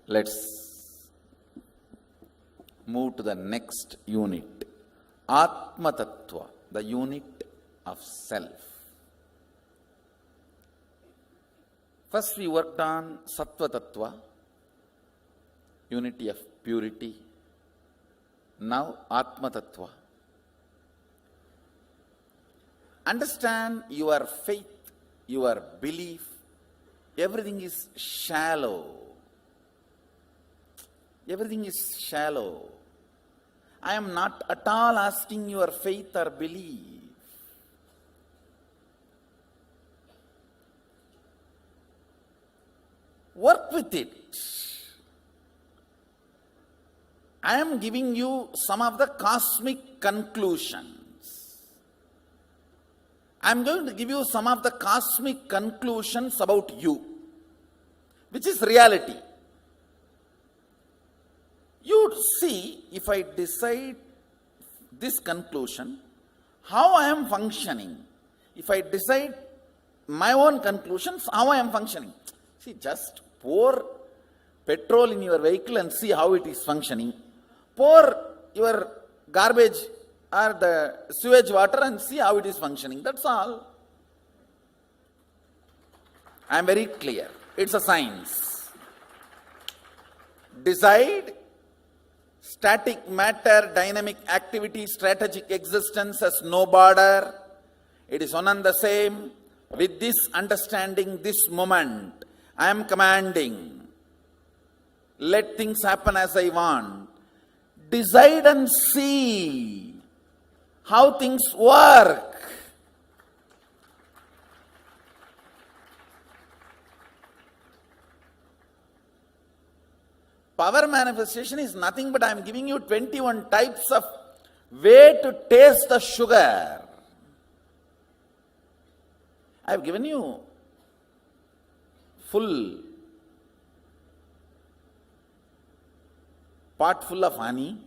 Let's move to the next unit. Atma Tattva, the unit of self. First we worked on Sattva Tattva, unity of purity. Now Atma Tattva. Understand your faith, your belief, everything is shallow. Everything is shallow. I am not at all asking your faith or belief. Work with it. I am giving you some of the cosmic conclusions. I am going to give you some of the cosmic conclusions about you, which is reality. You see, if I decide this conclusion, how I am functioning. If I decide my own conclusions, how I am functioning. See, just pour petrol in your vehicle and see how it is functioning. Pour your garbage or the sewage water and see how it is functioning. That's all. I am very clear. It's a science. Decide. Static matter, dynamic activity, strategic existence has no border. It is one and the same. With this understanding, this moment, I am commanding. Let things happen as I want. Decide and see how things work. Power manifestation is nothing but I am giving you 21 types of way to taste the sugar. I have given you full pot full of honey.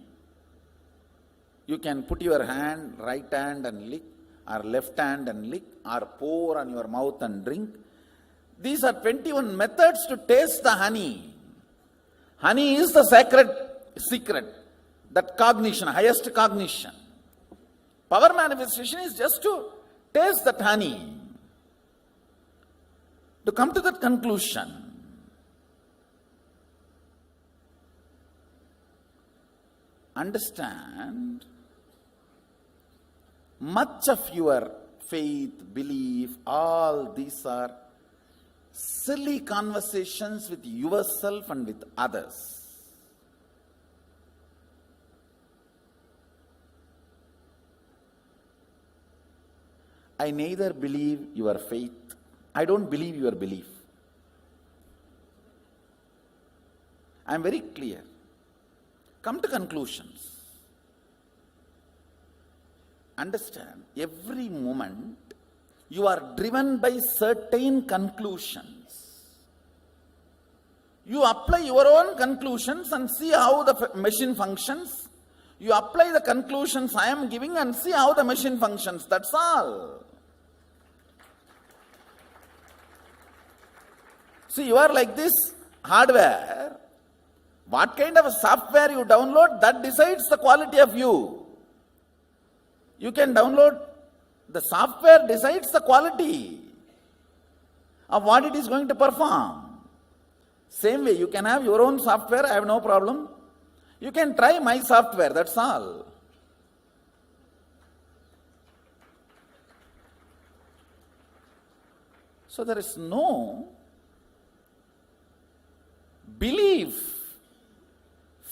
You can put your hand, right hand and lick, or left hand and lick, or pour on your mouth and drink. These are 21 methods to taste the honey. Honey is the sacred secret, that cognition, highest cognition. Power manifestation is just to taste that honey, to come to that conclusion. Understand, much of your faith, belief, all these are silly conversations with yourself and with others. I neither believe your faith, I don't believe your belief. I am very clear. Come to conclusions. Understand, every moment you are driven by certain conclusions. You apply your own conclusions and see how the machine functions. You apply the conclusions I am giving and see how the machine functions. That's all. See, you are like this hardware. What kind of a software you download, that decides the quality of you. You can download, the software decides the quality of what it is going to perform. Same way, you can have your own software, I have no problem. You can try my software, that's all. So there is no belief,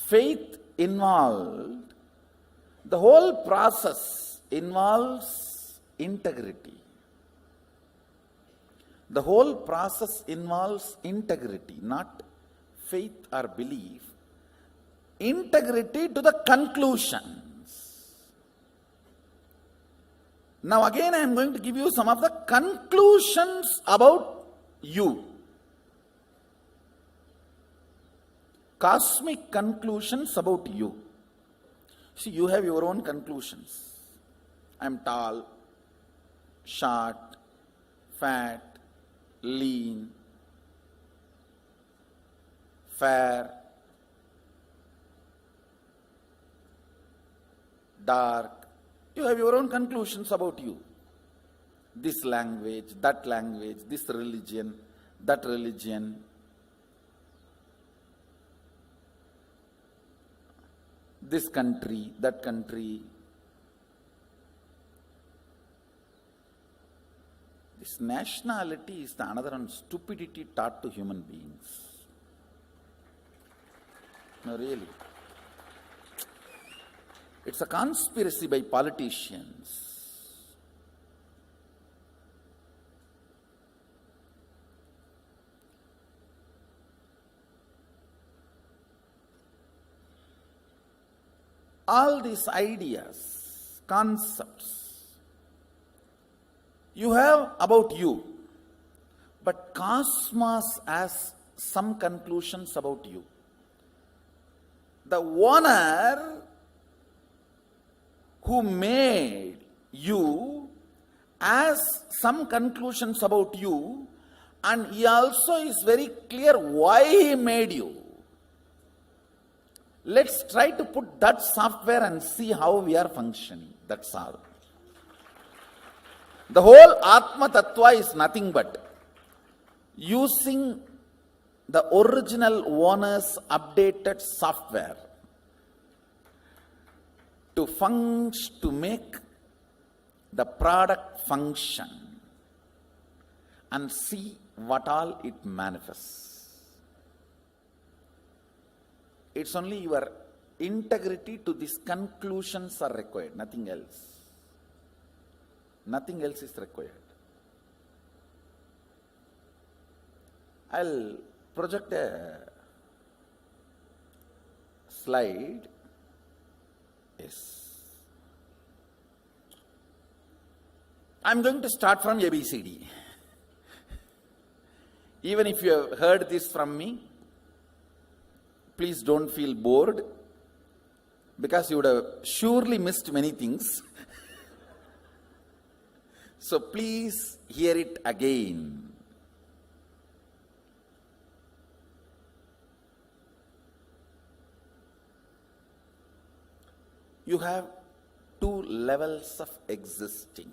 faith involved. The whole process involves integrity. The whole process involves integrity, not faith or belief. Integrity to the conclusions. Now again I am going to give you some of the conclusions about you. Cosmic conclusions about you. See, you have your own conclusions. I am tall, short, fat, lean, fair, dark. You have your own conclusions about you. This language, this religion, that religion. This country, that country. This nationality is the another one stupidity taught to human beings. No, really. It's a conspiracy by politicians. All these ideas, concepts, you have about you, but cosmos has some conclusions about you. The owner who made you has some conclusions about you, and he also is very clear why he made you. Let's try to put that software and see how we are functioning. That's all. The whole Atma Tattva is nothing but using the original owner's updated software to make the product function and see what all it manifests. It's only your integrity to these conclusions are required, nothing else. Nothing else is required. I'll project a slide. Yes. I'm going to start from ABCD. Even if you have heard this from me, please don't feel bored, because you would have surely missed many things. So please hear it again. You have two levels of existing.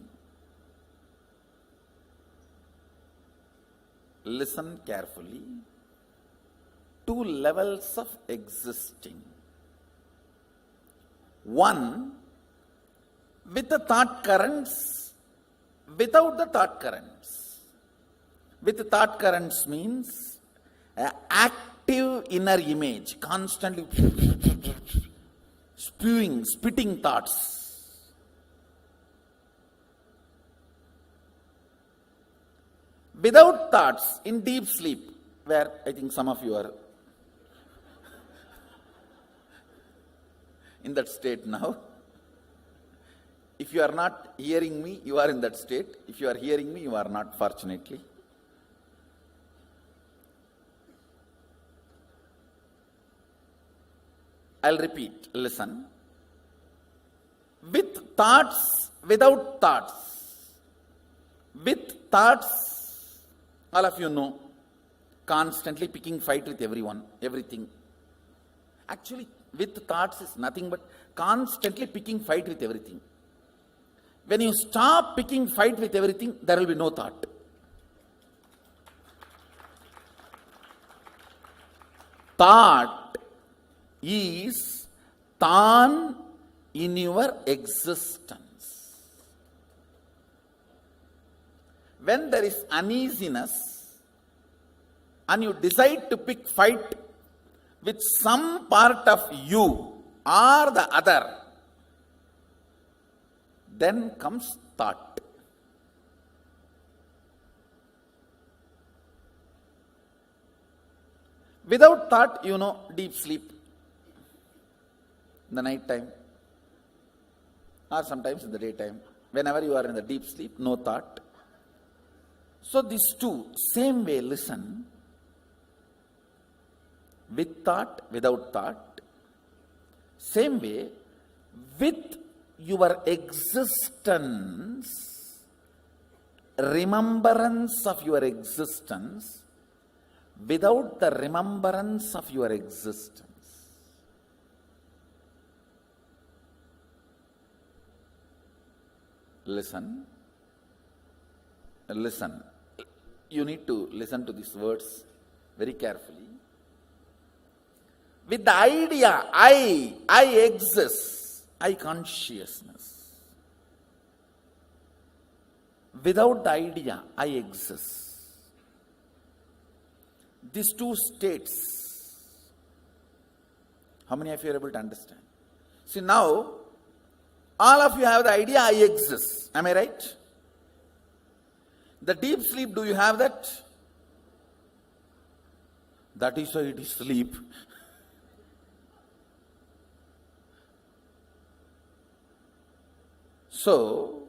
Listen carefully. Two levels of existing. One, with the thought currents, without the thought currents. With the thought currents means an active inner image, constantly spitting thoughts. Without thoughts, in deep sleep, where I think some of you are in that state now. If you are not hearing me, you are in that state. If you are hearing me, you are not, fortunately. I'll repeat, listen. With thoughts, without thoughts. With thoughts, all of you know, constantly picking fight with everyone, everything. Actually, with thoughts is nothing but constantly picking fight with everything. When you stop picking fight with everything, there will be no thought. Thought is Tan in your existence. When there is uneasiness and you decide to pick fight with some part of you or the other, then comes thought. Without thought, you know, deep sleep in the night time or sometimes in the daytime. Whenever you are in the deep sleep, no thought. So these two, same way, listen. With thought, without thought. Same way, with your existence, remembrance of your existence, without the remembrance of your existence. Listen. Listen. You need to listen to these words very carefully. With the idea, I exist, I consciousness. Without the idea, I exist. These two states, how many of you are able to understand? See, now, all of you have the idea, I exist. Am I right? The deep sleep, do you have that? That is why it is sleep. So,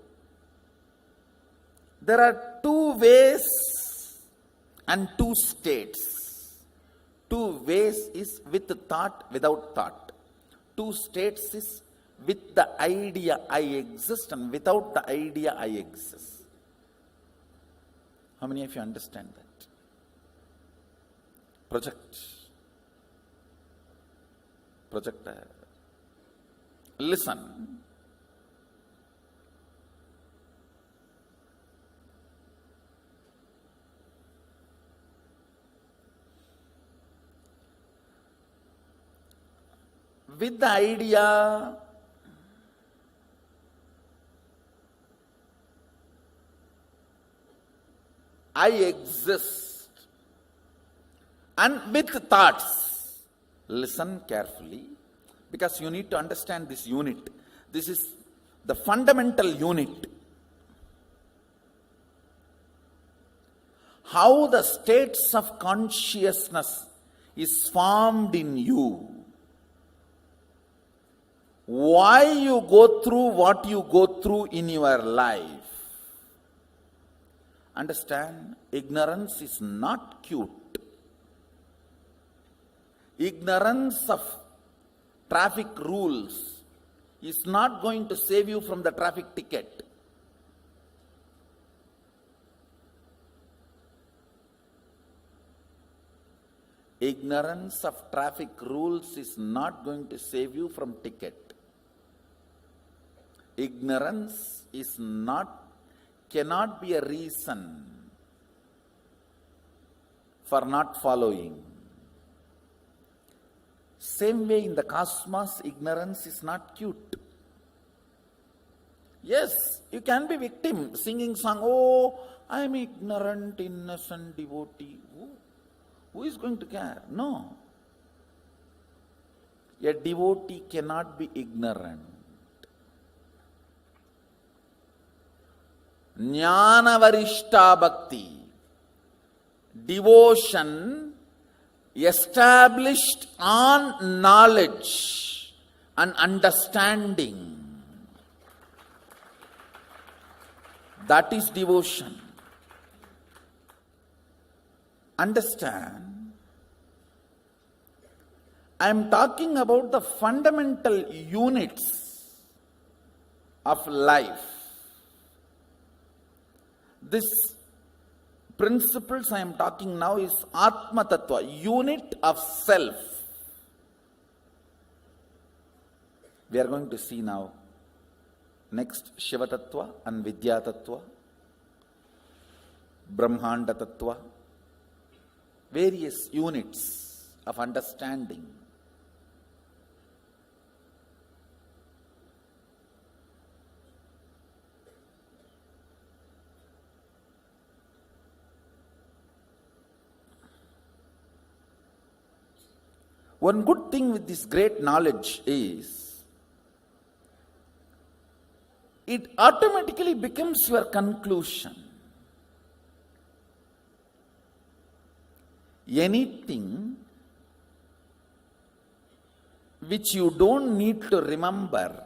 there are two ways and two states. Two ways is with thought, without thought. Two states is with the idea I exist and without the idea I exist. How many of you understand that? Projector. Listen. With the idea, I exist, and with thoughts, listen carefully, because you need to understand this unit. This is the fundamental unit. How the states of consciousness is formed in you. Why you go through what you go through in your life. Understand, ignorance is not cute. Ignorance of traffic rules is not going to save you from the traffic ticket. Ignorance of traffic rules is not going to save you from ticket. Ignorance cannot be a reason for not following. Same way in the cosmos, ignorance is not cute. Yes, you can be victim, singing song, oh, I am ignorant, innocent devotee. Who is going to care? No. A devotee cannot be ignorant. Jnana varishta bhakti, devotion established on knowledge and understanding. That is devotion. Understand, I am talking about the fundamental units of life. This principles I am talking now is Atma Tattva, unit of self. We are going to see now next Shiva Tattva and Vidya Tattva, Brahmanda Tattva, various units of understanding. One good thing with this great knowledge is, it automatically becomes your conclusion. Anything which you don't need to remember,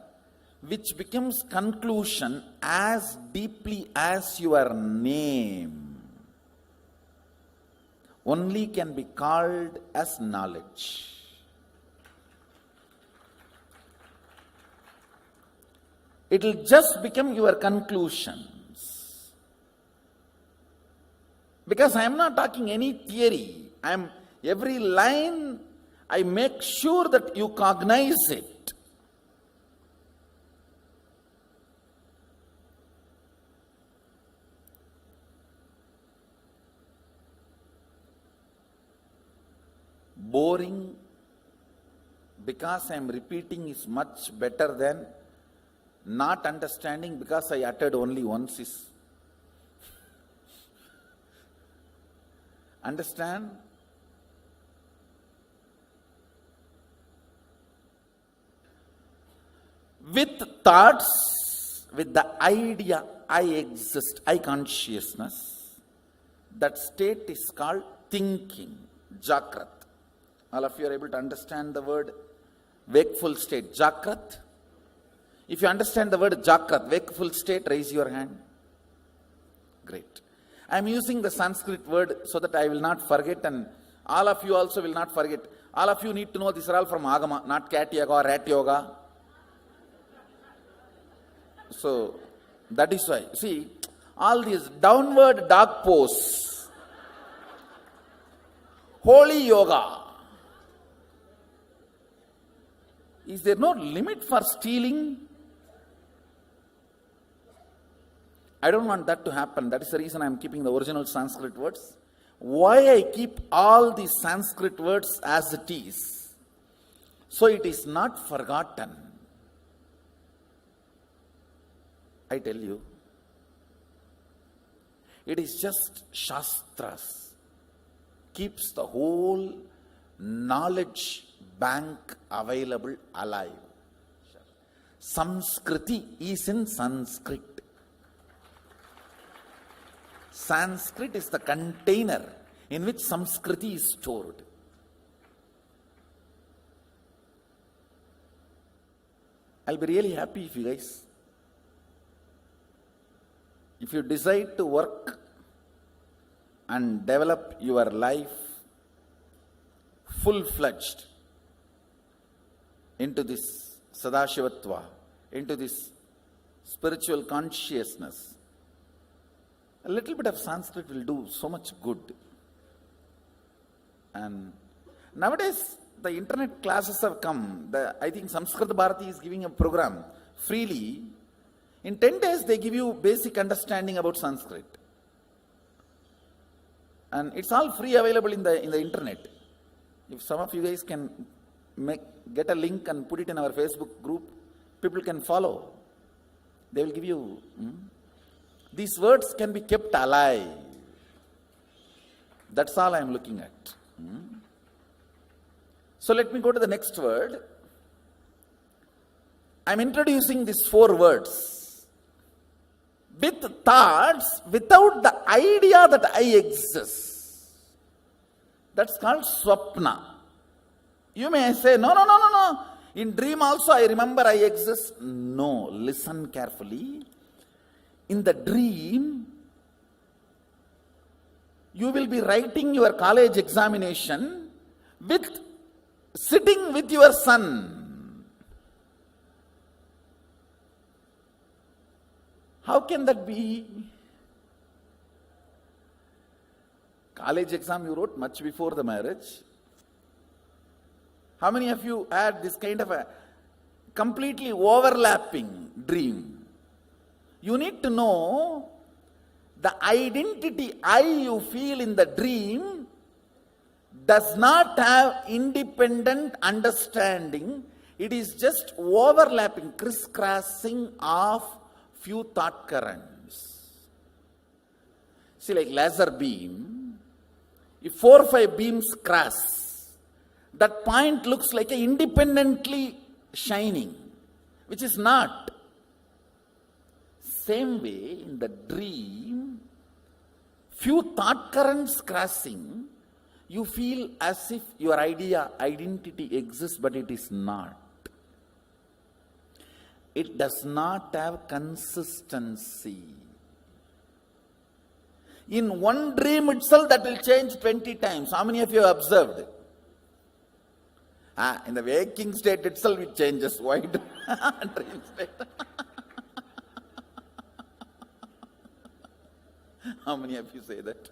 which becomes conclusion as deeply as your name, only can be called as knowledge. It will just become your conclusions. Because I am not talking any theory. Every line I make sure that you cognize it. boring because I am repeating is much better than not understanding because I uttered only once is. Understand? With thoughts, with the idea I exist, I consciousness, that state is called thinking, Jakrat. All of you are able to understand the word wakeful state, Jakrat? If you understand the word Jakrat, wakeful state, raise your hand. Great. I am using the Sanskrit word so that I will not forget, and all of you also will not forget. All of you need to know these are all from Agama, not cat yoga or rat yoga. So, that is why. See, all these downward dog pose, holy yoga. Is there no limit for stealing? I don't want that to happen. That is the reason I am keeping the original Sanskrit words. Why I keep all these Sanskrit words as it is? So it is not forgotten. I tell you, it is just Shastras keeps the whole knowledge bank available alive. Samskriti is in Sanskrit. Sanskrit is the container in which Samskriti is stored. I'll be really happy if you guys, if you decide to work and develop your life full-fledged into this Sadashivatva, into this spiritual consciousness, a little bit of Sanskrit will do so much good. And nowadays, the internet classes have come. I think Sanskrit Bharati is giving a program freely. In 10 days, they give you basic understanding about Sanskrit. And it's all free available in the internet. If some of you guys can get a link and put it in our Facebook group, people can follow. They will give you... These words can be kept alive. That's all I am looking at. So let me go to the next word. I am introducing these 4 words. With thoughts, without the idea that I exist. That's called swapna. You may say, no. In dream also I remember I exist. No, listen carefully. In the dream, you will be writing your college examination sitting with your son. How can that be? College exam you wrote much before the marriage. How many of you had this kind of a completely overlapping dream? You need to know the identity I you feel in the dream does not have independent understanding. It is just overlapping, crisscrossing of few thought currents. See, like laser beam, if 4 or 5 beams cross, that point looks like a independently shining, which is not. Same way, in the dream, few thought currents crossing, you feel as if your identity exists, but it is not. It does not have consistency. In one dream itself, that will change 20 times. How many of you have observed? In the waking state itself, it changes. Why do dream state? How many of you say that?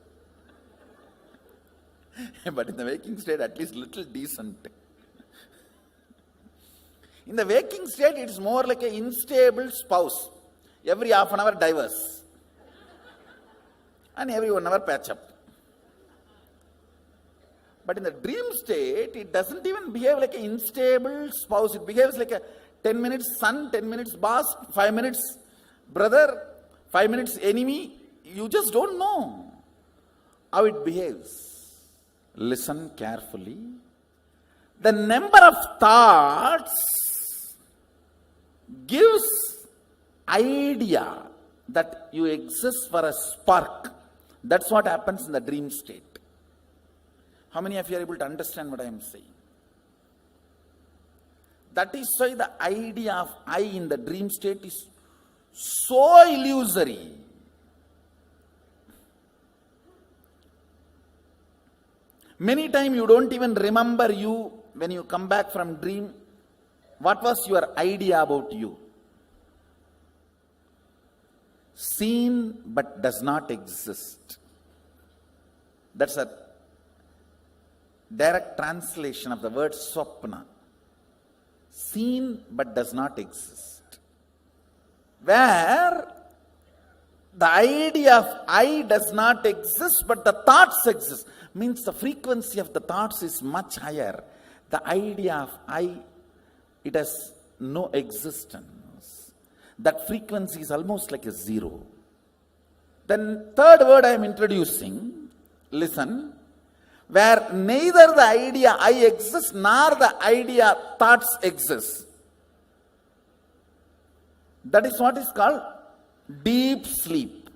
But in the waking state, at least little decent. In the waking state, it's more like an unstable spouse. Every half an hour divorce. And every 1 hour patch up. But in the dream state, it doesn't even behave like an unstable spouse. It behaves like a 10 minutes son, 10 minutes boss, 5 minutes brother, 5 minutes enemy. You just don't know how it behaves. Listen carefully. The number of thoughts gives idea that you exist for a spark. That's what happens in the dream state. How many of you are able to understand what I am saying? That is why the idea of I in the dream state is so illusory. Many times you don't even remember you when you come back from dream. What was your idea about you? Seen but does not exist. That's a direct translation of the word swapna. Seen but does not exist. Where the idea of I does not exist but the thoughts exist. Means the frequency of the thoughts is much higher. The idea of I, it has no existence. That frequency is almost like a zero. Then third word I am introducing, listen, where neither the idea I exists nor the idea thoughts exist. That is what is called deep sleep.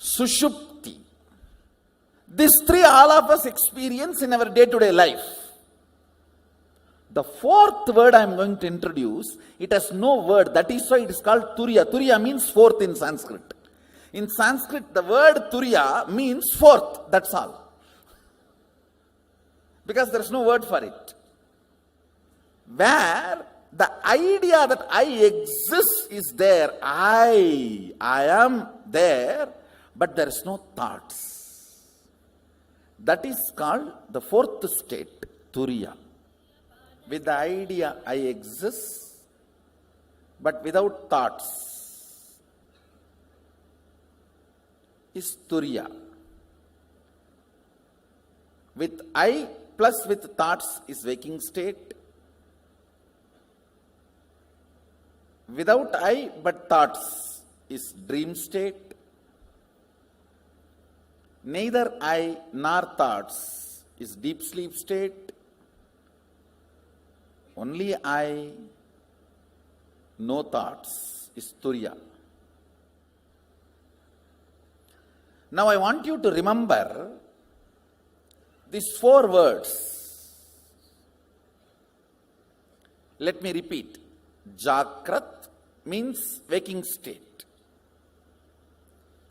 Sushupti. These three all of us experience in our day-to-day life. The fourth word I am going to introduce, it has no word. That is why it is called Turiya. Turiya means fourth in Sanskrit. In Sanskrit, the word Turiya means fourth. That's all. Because there is no word for it. Where the idea that I exist is there. I am there, but there is no thoughts. That is called the fourth state, Turiya. With the idea I exist, but without thoughts, is Turiya. With I plus with thoughts is waking state. Without I but thoughts is dream state. Neither I nor thoughts is deep sleep state. Only I, no thoughts, is Turiya. Now I want you to remember these four words. Let me repeat. Jakrat means waking state.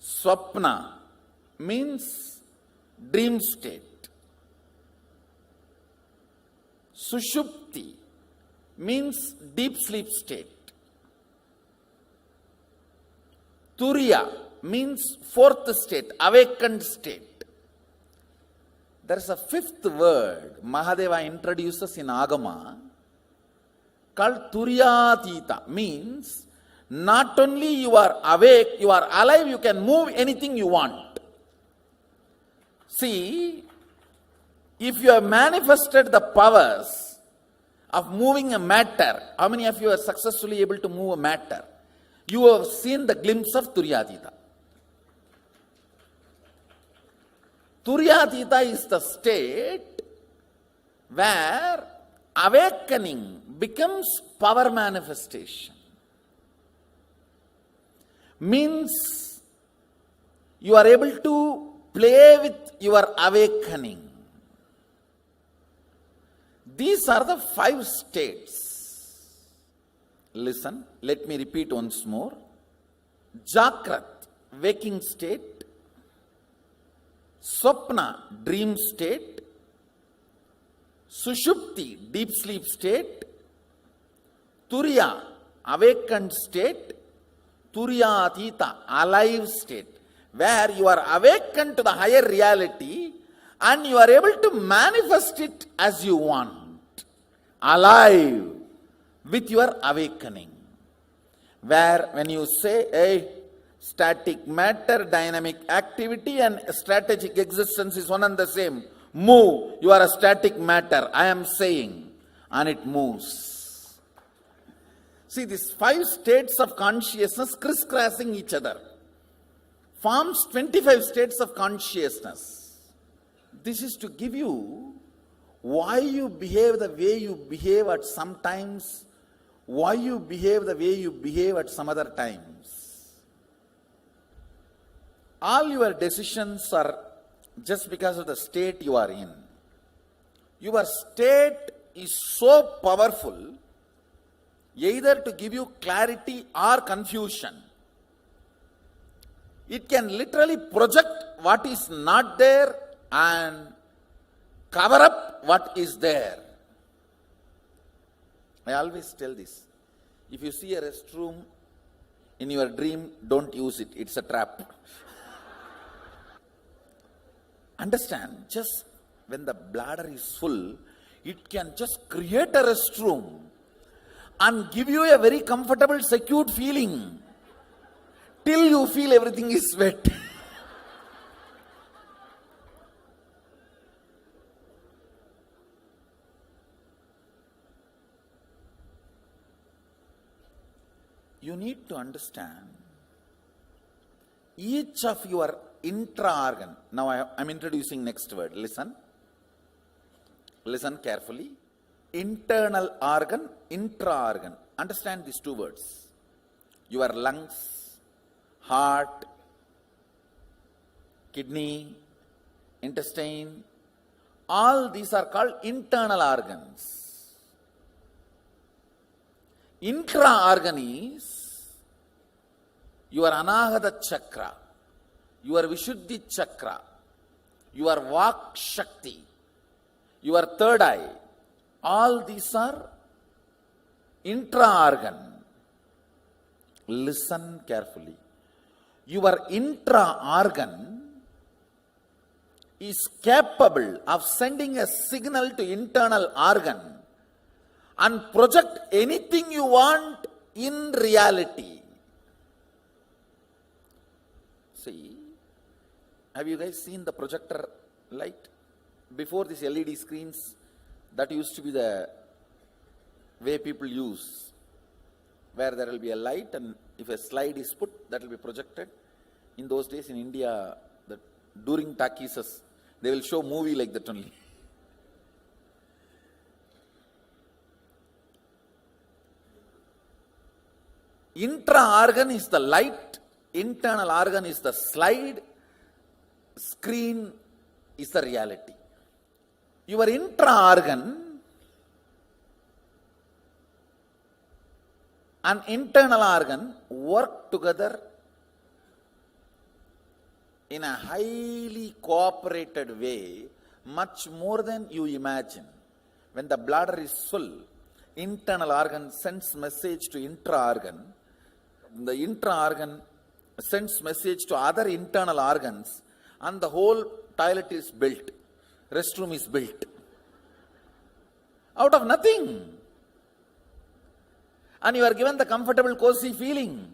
Swapna means dream state. Sushupti means deep sleep state. Turiya means fourth state, awakened state. There is a fifth word Mahadeva introduces in Agama called Turyatita. Means not only you are awake, you are alive, you can move anything you want. See, if you have manifested the powers of moving a matter, how many of you are successfully able to move a matter? You have seen the glimpse of Turyatita. Turyatita is the state where awakening becomes power manifestation. Means you are able to play with your awakening. These are the 5 states. Listen, let me repeat once more. Jakrat, waking state. Swapna, dream state. Sushupti, deep sleep state. Turiya, awakened state. Turyatita, alive state. Where you are awakened to the higher reality and you are able to manifest it as you want. Alive with your awakening. Where when you say, hey, static matter, dynamic activity and strategic existence is one and the same. Move. You are a static matter. I am saying. And it moves. See, these 5 states of consciousness crisscrossing each other forms 25 states of consciousness. This is to give you why you behave the way you behave at some times, why you behave the way you behave at some other times. All your decisions are just because of the state you are in. Your state is so powerful either to give you clarity or confusion. It can literally project what is not there and cover up what is there. I always tell this. If you see a restroom in your dream, don't use it. It's a trap. Understand, just when the bladder is full, it can just create a restroom and give you a very comfortable, secure feeling till you feel everything is wet. You need to understand each of your intra-organ. Now I am introducing next word. Listen. Listen carefully. Internal organ, intra-organ. Understand these 2 words. Your lungs, heart, kidney, intestine, all these are called internal organs. Intra-organ is your Anahata chakra, your Vishuddhi chakra, your Vak Shakti, your third eye. All these are intra-organ. Listen carefully. Your intra-organ is capable of sending a signal to internal organ and project anything you want in reality. See, have you guys seen the projector light? Before these LED screens, that used to be the way people use, where there will be a light and if a slide is put, that will be projected. In those days in India, during talkies, they will show movie like that only. Intra-organ is the light, internal organ is the slide, screen is the reality. Your intra-organ and internal organ work together in a highly cooperated way, much more than you imagine. When the bladder is full, internal organ sends message to intra-organ. The intra-organ sends message to other internal organs, and the whole toilet is built. Restroom is built. Out of nothing. And you are given the comfortable, cozy feeling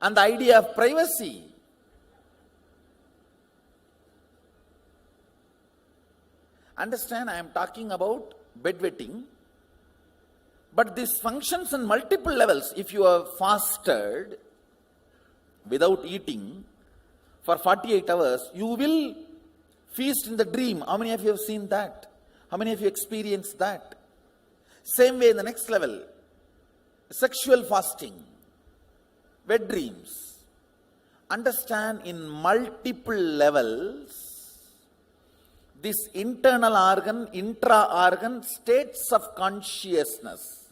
and the idea of privacy. Understand, I am talking about bedwetting, but this functions on multiple levels. If you have fasted without eating for 48 hours, you will feast in the dream. How many of you have seen that? How many of you experienced that? Same way in the next level, sexual fasting, wet dreams. Understand, in multiple levels, this internal organ, intra-organ states of consciousness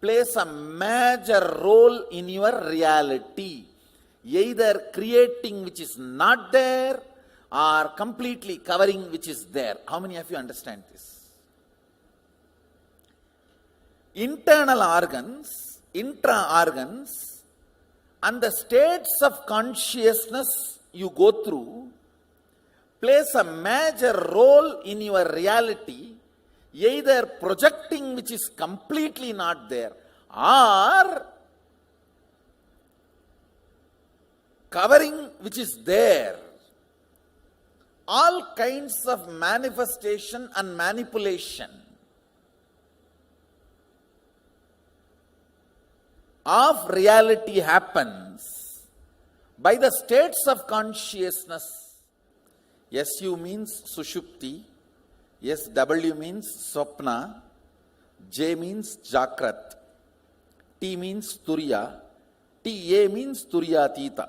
plays a major role in your reality, either creating which is not there or completely covering which is there. How many of you understand this? Internal organs, intra-organs, and the states of consciousness you go through plays a major role in your reality, either projecting which is completely not there or covering which is there. all kinds of manifestation and manipulation of reality happens by the states of consciousness. SU means Sushupti, SW means Swapna, J means Jakrat, T means Turiya, TA means Turyatita.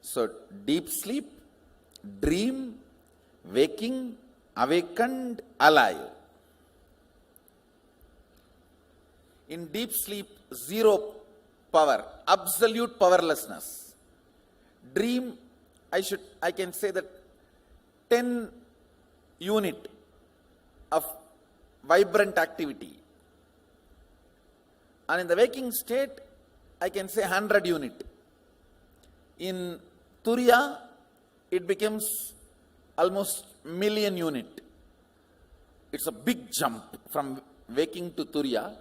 So, deep sleep, dream, waking, awakened, alive. In deep sleep, zero power, absolute powerlessness. Dream, I can say that 10 unit of vibrant activity. And in the waking state, I can say 100 unit. In Turiya, it becomes almost million unit. It's a big jump from waking to Turiya.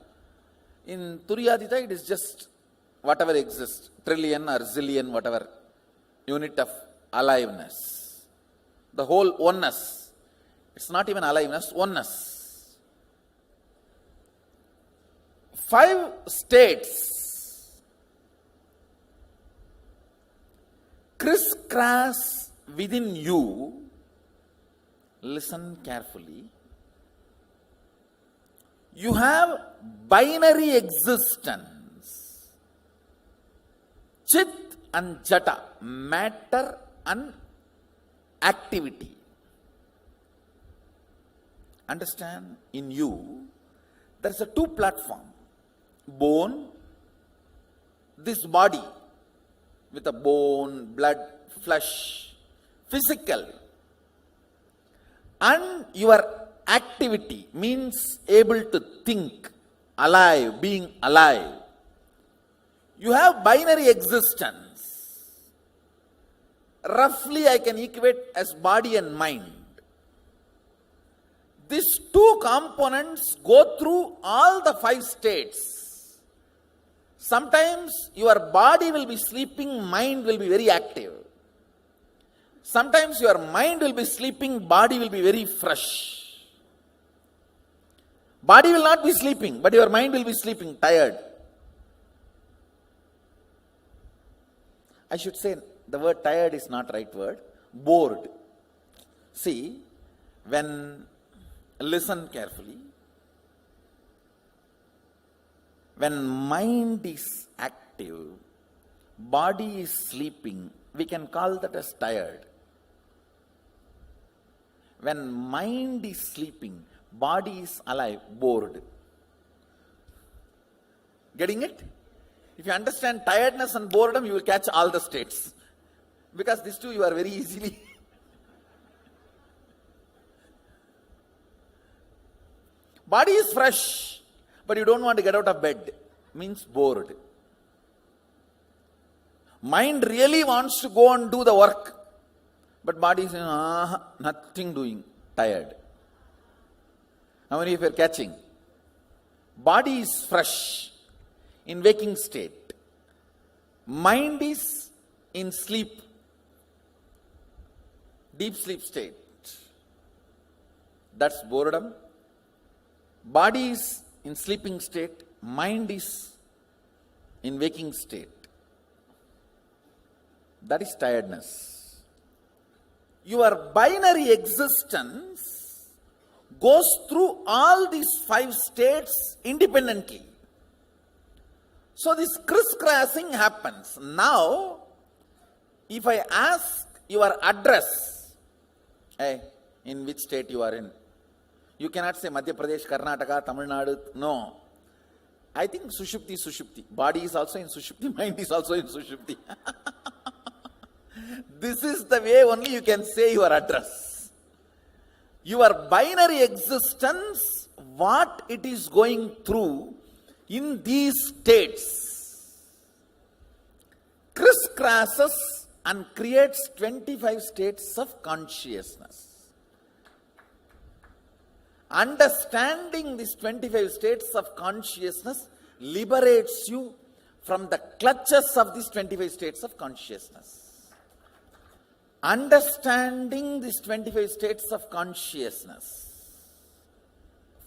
In Turyatita, it is just whatever exists, trillion or zillion, whatever unit of aliveness. The whole oneness. It's not even aliveness, oneness. 5 states crisscross within you. Listen carefully. You have binary existence. Chit and Jata, matter and activity. Understand? In you, there is a 2 platform. Bone, this body with a bone, blood, flesh, physical. And your activity means able to think, alive, being alive. You have binary existence. Roughly I can equate as body and mind. These 2 components go through all the 5 states. Sometimes your body will be sleeping, mind will be very active. Sometimes your mind will be sleeping, body will be very fresh. Body will not be sleeping, but your mind will be sleeping, tired. I should say the word tired is not right word. Bored. See, listen carefully. When mind is active, body is sleeping, we can call that as tired. When mind is sleeping, body is alive, bored. Getting it? If you understand tiredness and boredom, you will catch all the states. Because these 2 you are very easily. Body is fresh, but you don't want to get out of bed. Means bored. Mind really wants to go and do the work, but body is nothing doing, tired. How many of you are catching? Body is fresh, in waking state. Mind is in sleep, deep sleep state. That's boredom. Body is in sleeping state, mind is in waking state. That is tiredness. Your binary existence goes through all these 5 states independently. So this crisscrossing happens. Now, if I ask your address, hey, in which state you are in? You cannot say Madhya Pradesh, Karnataka, Tamil Nadu. No. I think Sushupti. Body is also in Sushupti, mind is also in Sushupti. This is the way only you can say your address. Your binary existence, what it is going through in these states, crisscrosses and creates 25 states of consciousness. Understanding these 25 states of consciousness liberates you from the clutches of these 25 states of consciousness. Understanding these 25 states of consciousness.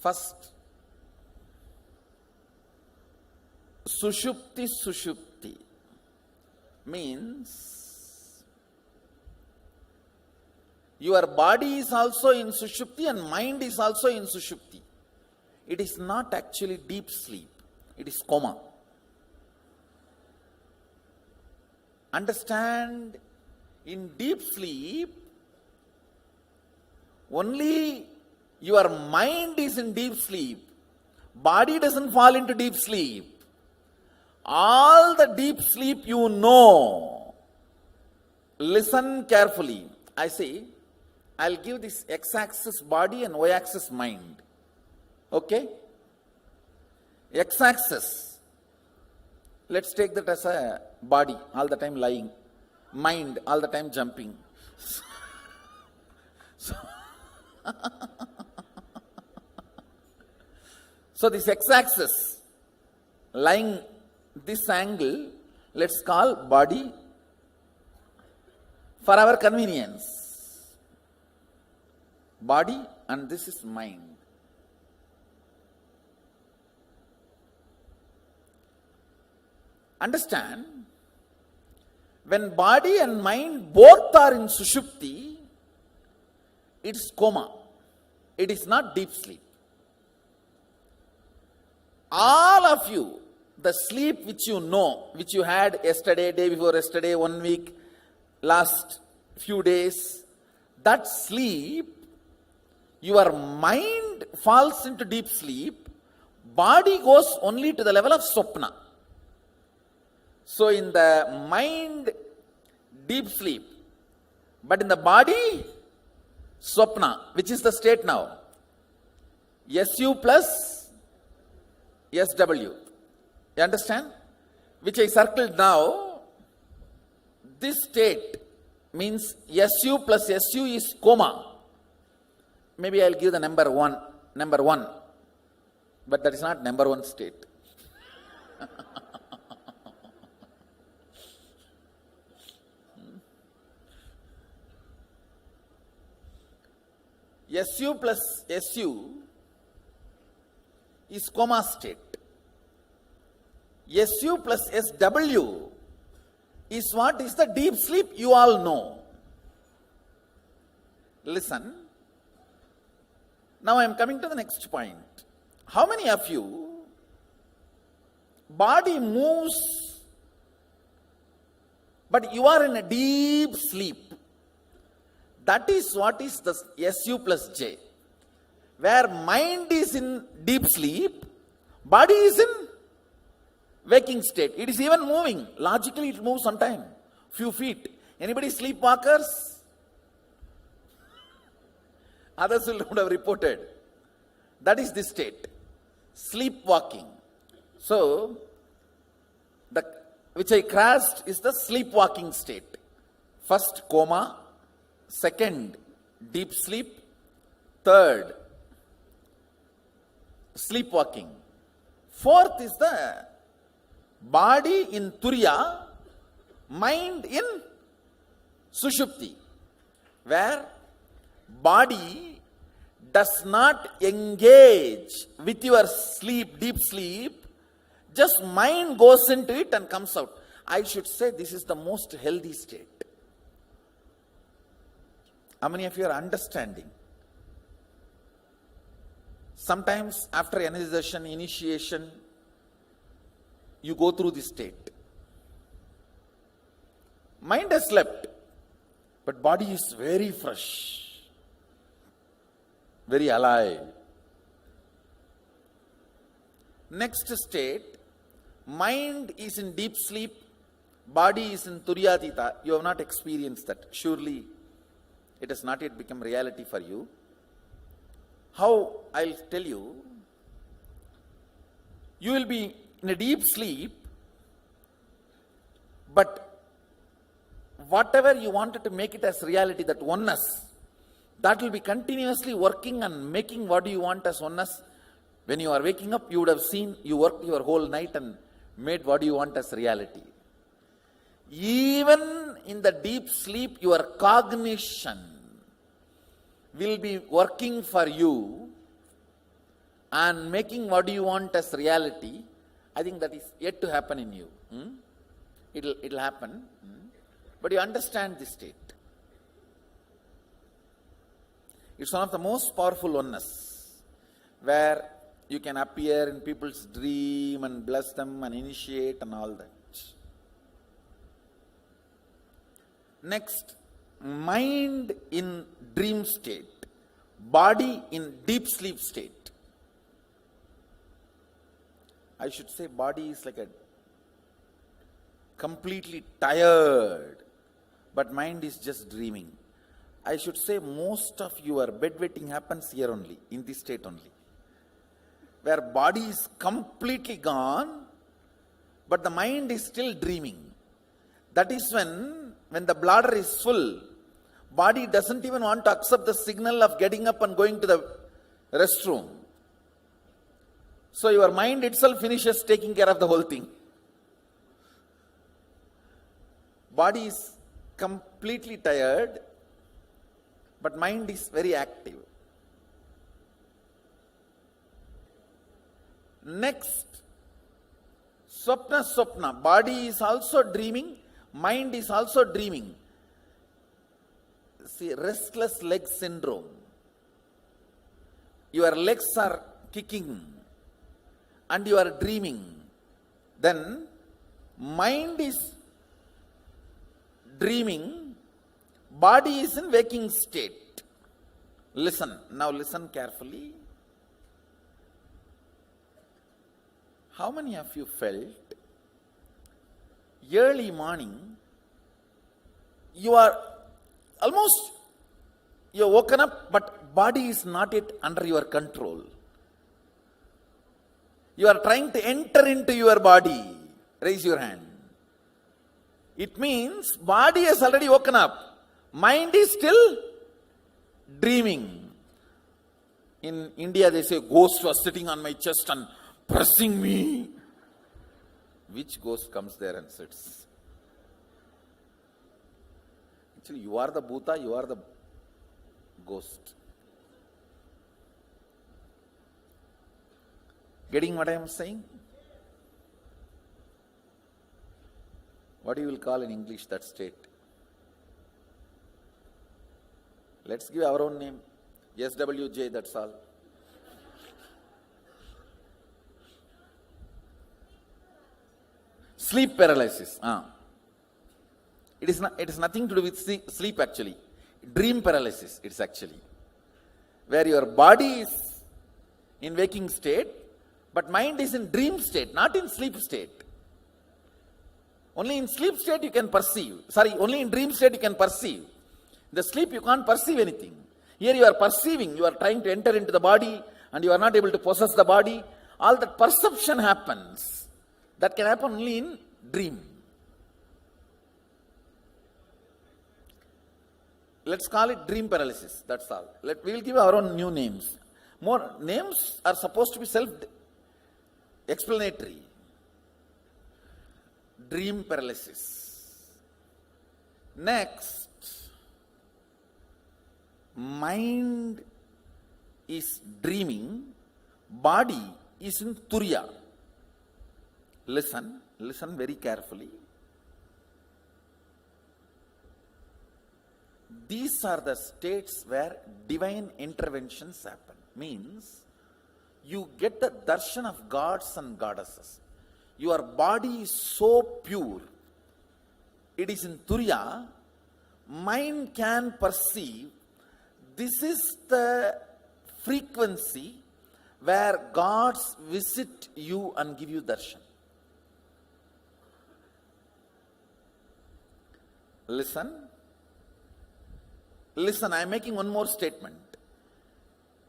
First, Sushupti means your body is also in Sushupti and mind is also in Sushupti. It is not actually deep sleep. It is coma. Understand, in deep sleep, only your mind is in deep sleep. Body doesn't fall into deep sleep. All the deep sleep you know. Listen carefully. I say, I'll give this x-axis body and y-axis mind. Okay? X-axis. Let's take that as a body, all the time lying. Mind, all the time jumping. So this x-axis, lying this angle, let's call body for our convenience. Body, and this is mind. Understand, when body and mind both are in Sushupti, it's coma. It is not deep sleep. All of you, the sleep which you know, which you had yesterday, day before yesterday, 1 week, last few days, that sleep, your mind falls into deep sleep, body goes only to the level of Swapna. So in the mind, deep sleep, but in the body, Swapna, which is the state now, SU plus SW. You understand? Which I circled now. This state means SU plus SU is coma. Maybe I'll give the number one, but that is not number one state. SU plus SU is coma state. SU plus SW is what is the deep sleep you all know. Listen. Now I am coming to the next point. How many of you, body moves, but you are in a deep sleep? That is what is the SU plus J. Where mind is in deep sleep, body is in waking state. It is even moving. Logically it moves sometime. Few feet. Anybody sleepwalkers? Others will not have reported. That is this state. Sleepwalking. So, which I crashed is the sleepwalking state. First coma. Second, deep sleep. Third, sleepwalking. Fourth is the body in Turiya, mind in Sushupti, where body does not engage with your sleep, deep sleep, just mind goes into it and comes out. I should say this is the most healthy state. How many of you are understanding? Sometimes after initiation, you go through this state. Mind has slept, but body is very fresh, very alive. Next state, mind is in deep sleep, body is in Turyatita. You have not experienced that. Surely it has not yet become reality for you. How? I'll tell you. You will be in a deep sleep, but whatever you wanted to make it as reality, that oneness, that will be continuously working and making what you want as oneness. When you are waking up, you would have seen you worked your whole night and made what you want as reality. Even in the deep sleep, your cognition will be working for you and making what you want as reality. I think that is yet to happen in you. It'll happen. But you understand this state. It's one of the most powerful oneness, where you can appear in people's dream and bless them and initiate and all that. Next, mind in dream state, body in deep sleep state. I should say body is like a completely tired, but mind is just dreaming. I should say most of your bedwetting happens here only, in this state only, where body is completely gone, but the mind is still dreaming. That is when the bladder is full, body doesn't even want to accept the signal of getting up and going to the restroom. So your mind itself finishes taking care of the whole thing. Body is completely tired, but mind is very active. Next, Swapna. Body is also dreaming, mind is also dreaming. See, restless leg syndrome. Your legs are kicking and you are dreaming. Then mind is dreaming, body is in waking state. Listen, now listen carefully. How many of you felt early morning, you're woken up, but body is not yet under your control. You are trying to enter into your body. Raise your hand. It means body has already woken up. Mind is still dreaming. In India they say ghost was sitting on my chest and pressing me. Which ghost comes there and sits? Actually, you are the Bhuta, you are the ghost. Getting what I am saying? What you will call in English that state? Let's give our own name. SWJ, that's all. Sleep paralysis. It is nothing to do with sleep actually. Dream paralysis, it's actually. Where your body is in waking state, but mind is in dream state, not in sleep state. Only in sleep state you can perceive. Only in dream state you can perceive. In the sleep you can't perceive anything. Here you are perceiving, you are trying to enter into the body and you are not able to possess the body. All that perception happens. That can happen only in dream. Let's call it dream paralysis, that's all. We will give our own new names. More names are supposed to be self-explanatory. Dream paralysis. Next, mind is dreaming, body is in Turiya. Listen very carefully. These are the states where divine interventions happen. Means, you get the darshan of gods and goddesses. Your body is so pure. It is in Turiya. Mind can perceive. This is the frequency where gods visit you and give you darshan. Listen, I am making one more statement.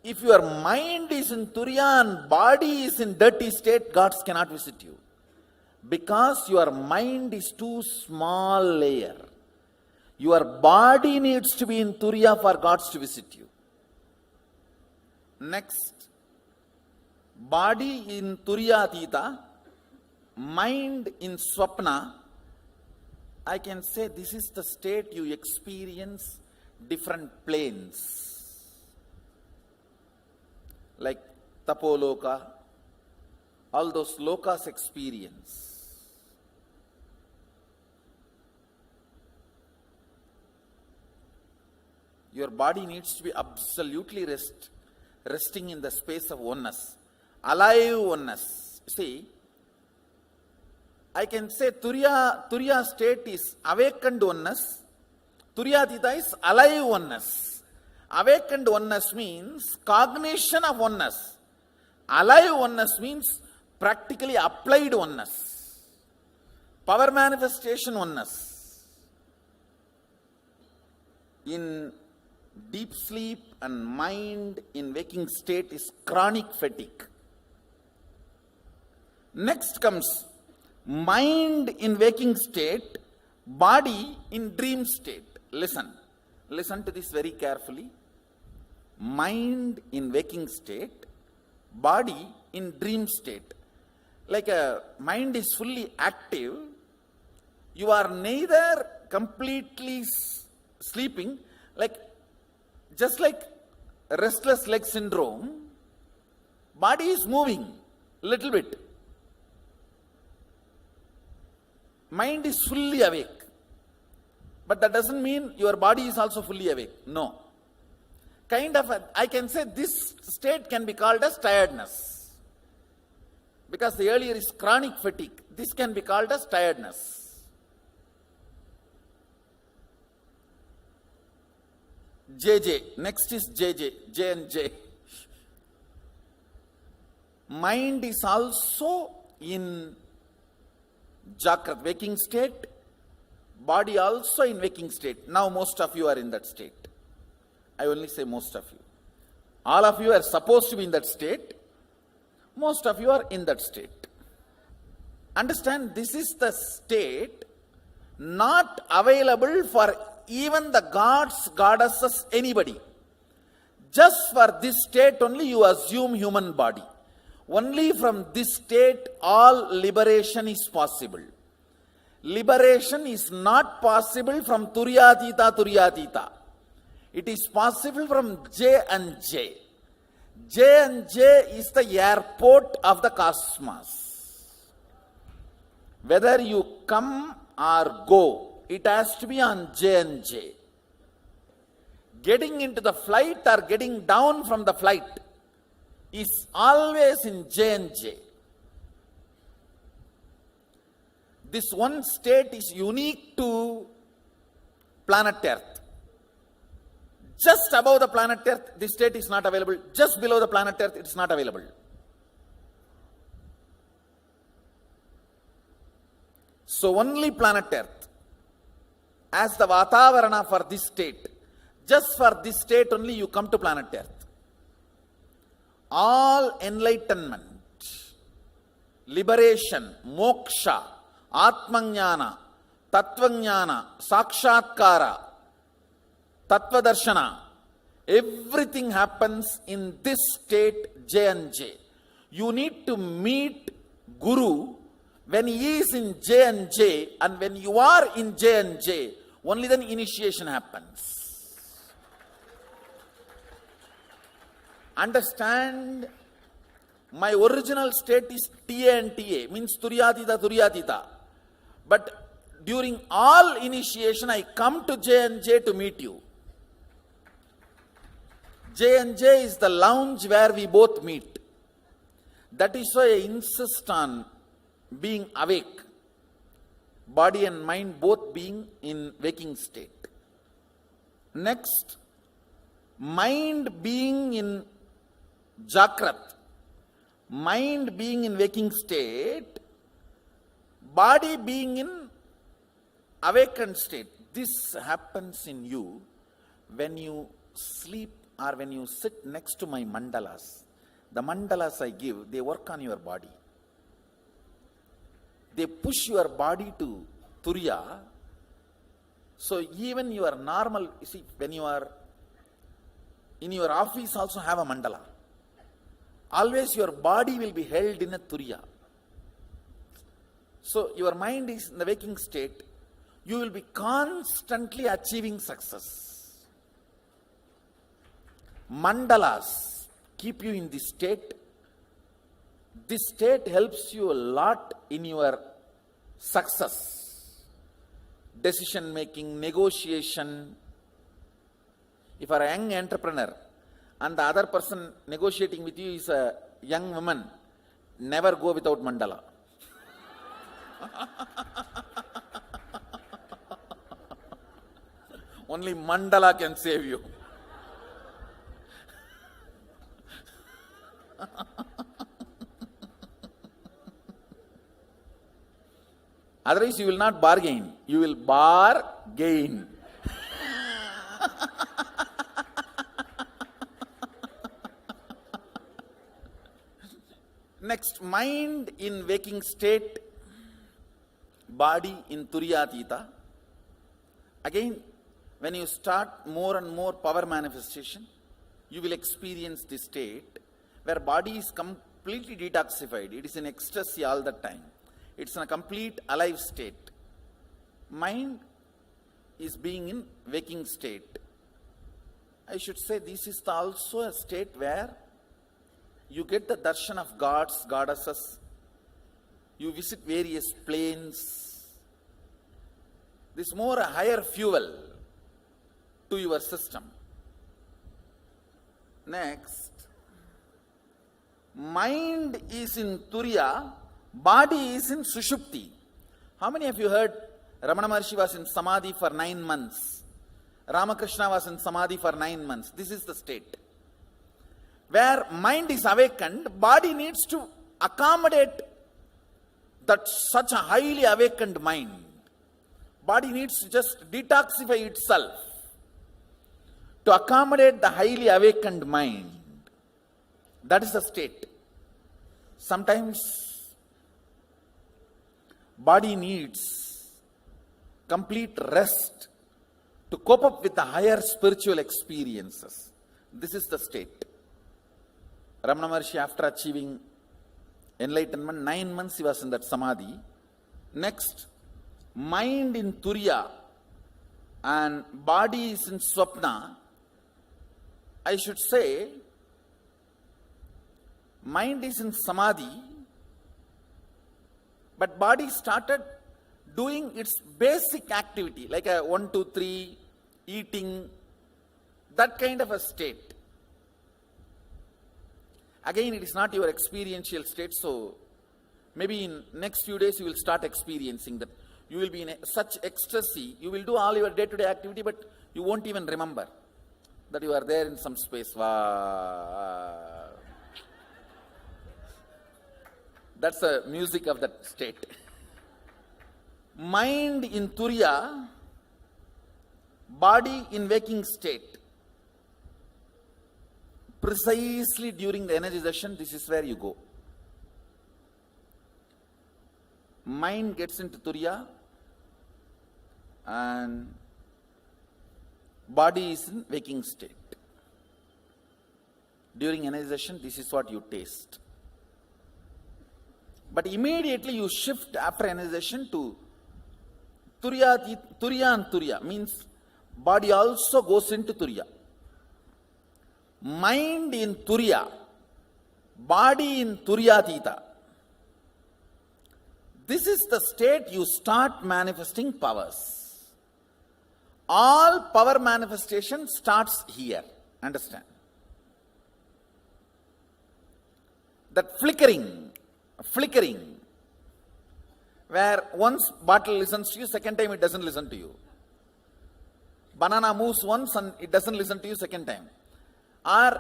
If your mind is in Turiya and body is in dirty state, gods cannot visit you. Because your mind is too small layer. Your body needs to be in Turiya for gods to visit you. Next, body in Turiya Atita, mind in Swapna, I can say this is the state you experience different planes. Like Tapoloka, all those lokas experience. Your body needs to be absolutely resting in the space of oneness, alive oneness. See, I can say Turiya state is awakened oneness, Turyatita is alive oneness. Awakened oneness means cognition of oneness. Alive oneness means practically applied oneness. Power manifestation oneness. In deep sleep and mind in waking state is chronic fatigue. Next comes mind in waking state, body in dream state. Listen to this very carefully. Mind in waking state, body in dream state. Like a mind is fully active, you are neither completely sleeping, just like restless leg syndrome, body is moving little bit. Mind is fully awake. But that doesn't mean your body is also fully awake. No. I can say this state can be called as tiredness. Because the earlier is chronic fatigue. This can be called as tiredness. JJ. Next is JJ. J and J. Mind is also in Jagrat, waking state. Body also in waking state. Now most of you are in that state. I only say most of you. All of you are supposed to be in that state. Most of you are in that state. Understand, this is the state not available for even the gods, goddesses, anybody. Just for this state only you assume human body. Only from this state all liberation is possible. Liberation is not possible from Turyatita. It is possible from J and J. J and J is the airport of the cosmos. Whether you come or go, it has to be on J and J. Getting into the flight or getting down from the flight is always in J and J. This one state is unique to planet Earth. Just above the planet Earth, this state is not available. Just below the planet Earth, it is not available. So only planet Earth, as the Vatavarana for this state, just for this state only you come to planet Earth. All enlightenment, liberation, moksha, Atmajnana, Tattvajnana, Sakshatkara, Tattvadarshana, everything happens in this state J and J. You need to meet Guru when he is in J and J, and when you are in J and J, only then initiation happens. Understand, my original state is TA and TA, means Turyatita. But during all initiation, I come to J and J to meet you. J and J is the lounge where we both meet. That is why I insist on being awake. Body and mind both being in waking state. Next, mind being in Jagrat, mind being in waking state, body being in awakened state. This happens in you when you sleep or when you sit next to my mandalas. The mandalas I give, they work on your body. They push your body to Turiya. So even your normal, you see, when you are in your office also have a mandala. Always your body will be held in a Turiya. So your mind is in the waking state, you will be constantly achieving success. Mandalas keep you in this state. This state helps you a lot in your success, decision making, negotiation. If you are a young entrepreneur and the other person negotiating with you is a young woman, never go without mandala. Only mandala can save you. Otherwise, you will not bargain. You will bargain. Next, mind in waking state, body in Turyatita. Again, when you start more and more power manifestation, you will experience this state where body is completely detoxified. It is in ecstasy all the time. It's in a complete alive state. Mind is being in waking state. I should say this is also a state where you get the darshan of gods, goddesses. You visit various planes. This is more a higher fuel to your system. Next, mind is in Turiya, body is in Sushupti. How many of you heard Ramana Maharshi was in Samadhi for 9 months? Ramakrishna was in Samadhi for 9 months. This is the state where mind is awakened. Body needs to accommodate that such a highly awakened mind. Body needs to just detoxify itself to accommodate the highly awakened mind. That is the state. Sometimes body needs complete rest to cope up with the higher spiritual experiences. This is the state. Ramana Maharshi, after achieving enlightenment, 9 months he was in that Samadhi. Next, mind in Turiya and body is in Swapna. I should say, mind is in Samadhi, but body started doing its basic activity, like a 1, 2, 3, eating, that kind of a state. Again, it is not your experiential state, so maybe in next few days you will start experiencing that. You will be in such ecstasy, you will do all your day-to-day activity, but you won't even remember that you are there in some space. That's the music of that state. Mind in Turiya, body in waking state. Precisely during the energization, this is where you go. Mind gets into Turiya and body is in waking state. During energization, this is what you taste. But immediately you shift after energization to Turiya and Turiya, means body also goes into Turiya. Mind in Turiya, body in Turyatita. This is the state you start manifesting powers. All power manifestation starts here. Understand? That flickering, where once bottle listens to you, second time it doesn't listen to you. Banana moves once and it doesn't listen to you second time. Or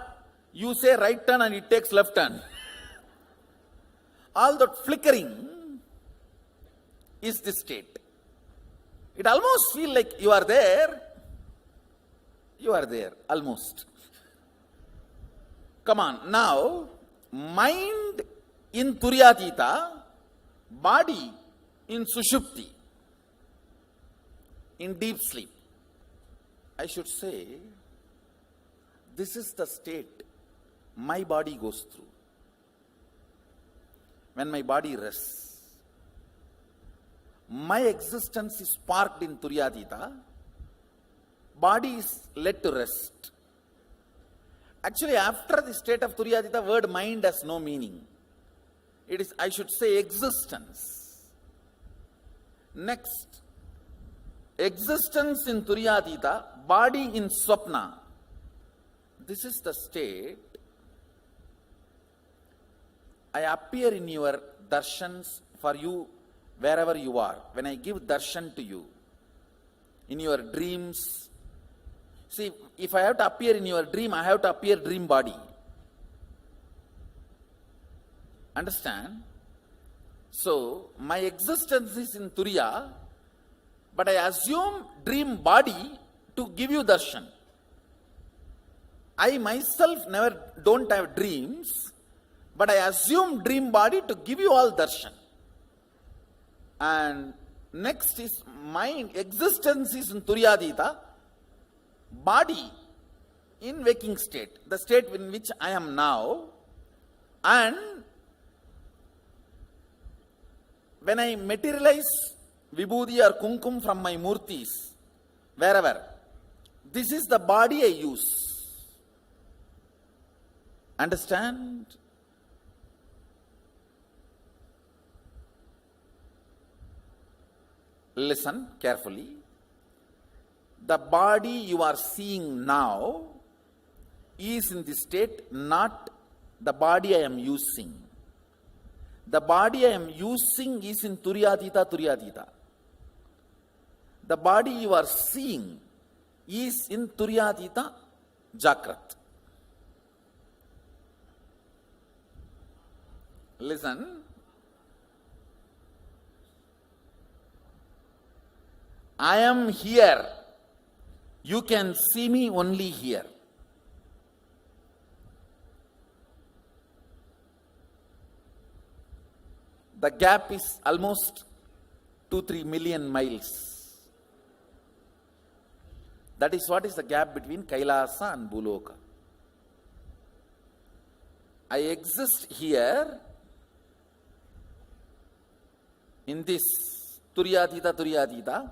you say right turn and it takes left turn. All that flickering is the state. It almost feels like you are there, almost. Come on, now, mind in Turyatita, body in Sushupti, in deep sleep. I should say, this is the state my body goes through. When my body rests, my existence is parked in Turyatita, body is led to rest. Actually, after the state of Turyatita, word mind has no meaning. It is, I should say, existence. Next, existence in Turyatita, body in Swapna. This is the state. I appear in your darshans for you wherever you are. When I give darshan to you, in your dreams. See, if I have to appear in your dream, I have to appear dream body. Understand? So, my existence is in Turiya, but I assume dream body to give you darshan. I myself don't have dreams, but I assume dream body to give you all darshan. And next is my existence is in Turyatita, body in waking state, the state in which I am now, and when I materialize vibhuti or kumkum from my murtis, wherever, this is the body I use. Understand? Listen carefully. The body you are seeing now is in this state, not the body I am using. The body I am using is in Turyatita. The body you are seeing is in Turyatita Jakrat. Listen. I am here. You can see me only here. The gap is almost 2-3 million miles. That is what is the gap between Kailasa and Bhuloka. I exist here in this Turyatita.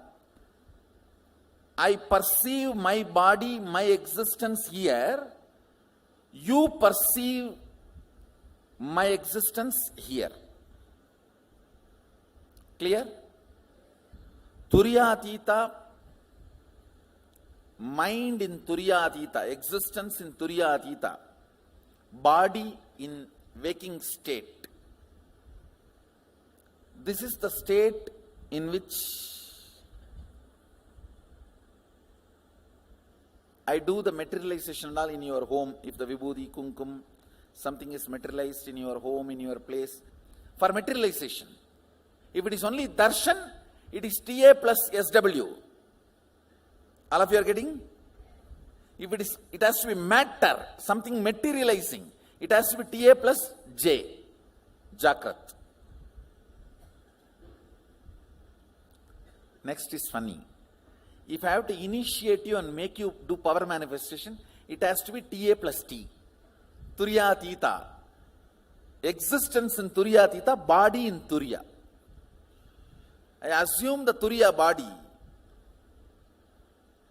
I perceive my body, my existence here. You perceive my existence here. Clear? Turyatita, mind in Turyatita, existence in Turyatita, body in waking state. This is the state in which I do the materialization and all in your home. If the vibhuti, kumkum, something is materialized in your home, in your place, for materialization. If it is only darshan, it is TA plus SW. All of you are getting? If it has to be matter, something materializing, it has to be TA plus J, Jakrat. Next is funny. If I have to initiate you and make you do power manifestation, it has to be TA plus T. Turyatita. Existence in Turyatita, body in Turya. I assume the Turya body.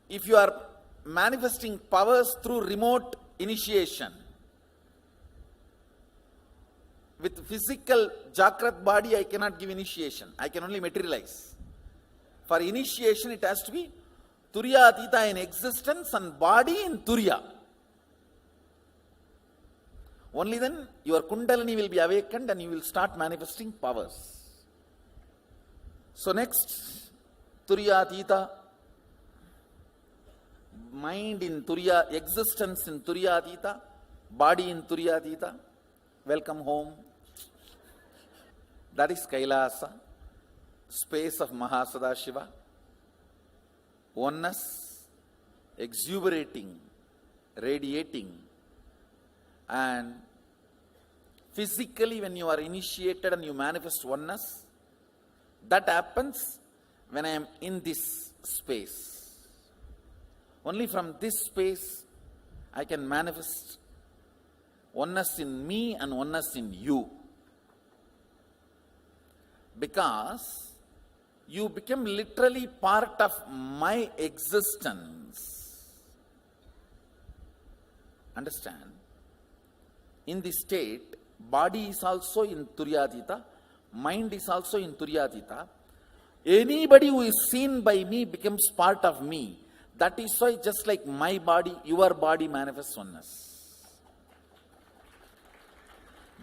If you are manifesting powers through remote initiation, with physical Jakrat body, I cannot give initiation. I can only materialize. For initiation, it has to be Turyatita in existence and body in Turya. Only then your Kundalini will be awakened and you will start manifesting powers. So next, Turyatita, mind in Turya, existence in Turyatita, body in Turyatita. Welcome home. That is Kailasa, space of Mahasadashiva. Oneness, exuberating, radiating, and physically when you are initiated and you manifest oneness, that happens when I am in this space. Only from this space I can manifest oneness in me and oneness in you. Because you become literally part of my existence. Understand? In this state, body is also in Turyatita, mind is also in Turyatita. Anybody who is seen by me becomes part of me. That is why just like my body, your body manifests oneness.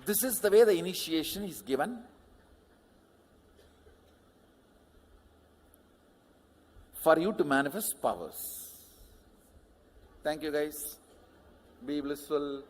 This is the way the initiation is given. For you to manifest powers. Thank you guys. Be blissful.